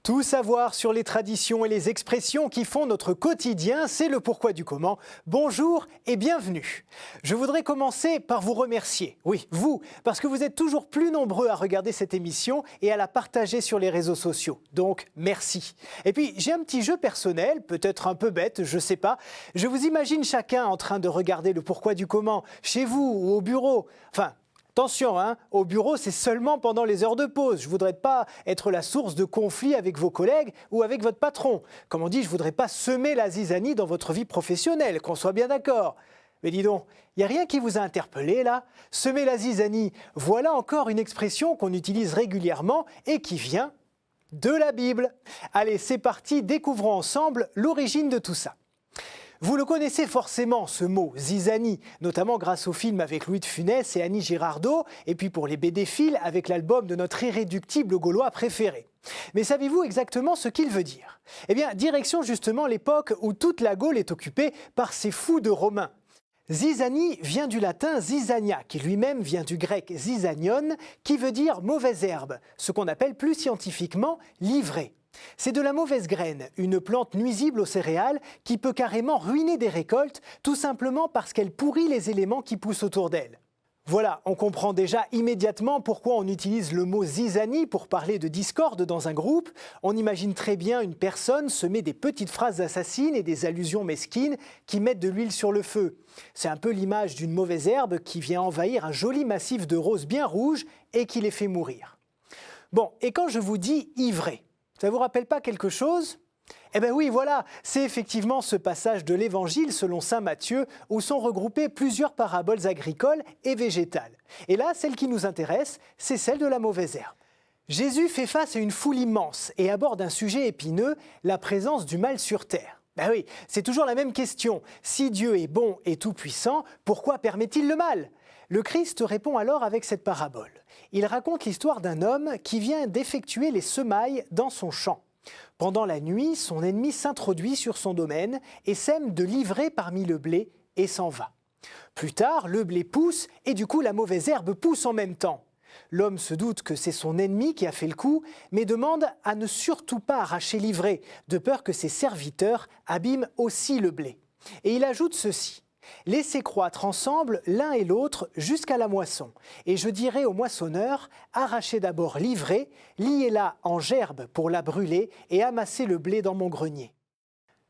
Tout savoir sur les traditions et les expressions qui font notre quotidien, c'est le pourquoi du comment. Bonjour et bienvenue. Je voudrais commencer par vous remercier. Oui, vous, parce que vous êtes toujours plus nombreux à regarder cette émission et à la partager sur les réseaux sociaux. Donc, merci. Et puis, j'ai un petit jeu personnel, peut-être un peu bête, je sais pas. Je vous imagine chacun en train de regarder le pourquoi du comment, chez vous ou au bureau. Enfin, attention, au bureau, c'est seulement pendant les heures de pause. Je ne voudrais pas être la source de conflits avec vos collègues ou avec votre patron. Comme on dit, je ne voudrais pas semer la zizanie dans votre vie professionnelle, qu'on soit bien d'accord. Mais dis donc, il n'y a rien qui vous a interpellé là? Semer la zizanie, voilà encore une expression qu'on utilise régulièrement et qui vient de la Bible. Allez, c'est parti, découvrons ensemble l'origine de tout ça. Vous le connaissez forcément, ce mot, zizanie, notamment grâce au film avec Louis de Funès et Annie Girardot, et puis pour les BD Fil avec l'album de notre irréductible Gaulois préféré. Mais savez-vous exactement ce qu'il veut dire? Eh bien, direction justement l'époque où toute la Gaule est occupée par ces fous de Romains. Zizanie vient du latin zizania, qui lui-même vient du grec zizanion, qui veut dire mauvaise herbe, ce qu'on appelle plus scientifiquement l'ivraie. C'est de la mauvaise graine, une plante nuisible aux céréales qui peut carrément ruiner des récoltes, tout simplement parce qu'elle pourrit les éléments qui poussent autour d'elle. Voilà, on comprend déjà immédiatement pourquoi on utilise le mot zizanie pour parler de discorde dans un groupe. On imagine très bien une personne semer des petites phrases assassines et des allusions mesquines qui mettent de l'huile sur le feu. C'est un peu l'image d'une mauvaise herbe qui vient envahir un joli massif de roses bien rouges et qui les fait mourir. Bon, et quand je vous dis ivraie, ça ne vous rappelle pas quelque chose? Eh bien oui, voilà, c'est effectivement ce passage de l'Évangile selon saint Matthieu où sont regroupées plusieurs paraboles agricoles et végétales. Et là, celle qui nous intéresse, c'est celle de la mauvaise herbe. Jésus fait face à une foule immense et aborde un sujet épineux, la présence du mal sur terre. Ben oui, c'est toujours la même question. Si Dieu est bon et tout-puissant, pourquoi permet-il le mal? Le Christ répond alors avec cette parabole. Il raconte l'histoire d'un homme qui vient d'effectuer les semailles dans son champ. Pendant la nuit, son ennemi s'introduit sur son domaine et sème de l'ivraie parmi le blé et s'en va. Plus tard, le blé pousse et du coup la mauvaise herbe pousse en même temps. L'homme se doute que c'est son ennemi qui a fait le coup, mais demande à ne surtout pas arracher l'ivraie, de peur que ses serviteurs abîment aussi le blé. Et il ajoute ceci. Laissez croître ensemble l'un et l'autre jusqu'à la moisson. Et je dirai au moissonneur, arrachez d'abord l'ivraie, liez-la en gerbe pour la brûler et amassez le blé dans mon grenier.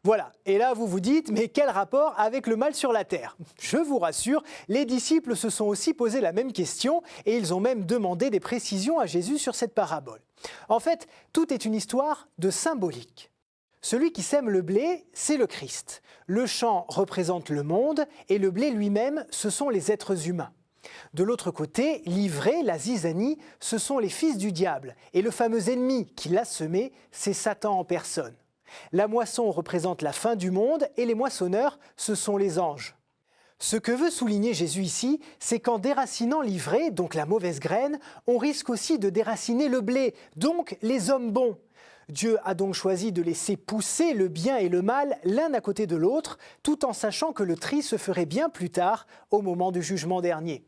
Voilà, et là vous vous dites, mais quel rapport avec le mal sur la terre? Je vous rassure, les disciples se sont aussi posé la même question et ils ont même demandé des précisions à Jésus sur cette parabole. En fait, tout est une histoire de symbolique. Celui qui sème le blé, c'est le Christ. Le champ représente le monde et le blé lui-même, ce sont les êtres humains. De l'autre côté, l'ivraie, la zizanie, ce sont les fils du diable. Et le fameux ennemi qui l'a semé, c'est Satan en personne. La moisson représente la fin du monde et les moissonneurs, ce sont les anges. Ce que veut souligner Jésus ici, c'est qu'en déracinant l'ivraie, donc la mauvaise graine, on risque aussi de déraciner le blé, donc les hommes bons. Dieu a donc choisi de laisser pousser le bien et le mal l'un à côté de l'autre, tout en sachant que le tri se ferait bien plus tard, au moment du jugement dernier.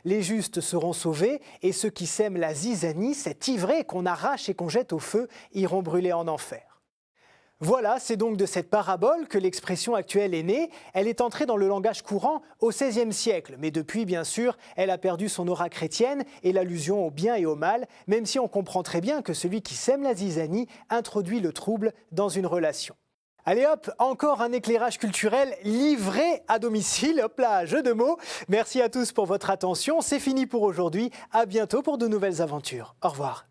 Les justes seront sauvés et ceux qui sèment la zizanie, cette ivraie qu'on arrache et qu'on jette au feu, iront brûler en enfer. Voilà, c'est donc de cette parabole que l'expression actuelle est née. Elle est entrée dans le langage courant au XVIe siècle, mais depuis, bien sûr, elle a perdu son aura chrétienne et l'allusion au bien et au mal, même si on comprend très bien que celui qui sème la zizanie introduit le trouble dans une relation. Allez hop, encore un éclairage culturel livré à domicile. Hop là, jeu de mots. Merci à tous pour votre attention. C'est fini pour aujourd'hui. À bientôt pour de nouvelles aventures. Au revoir.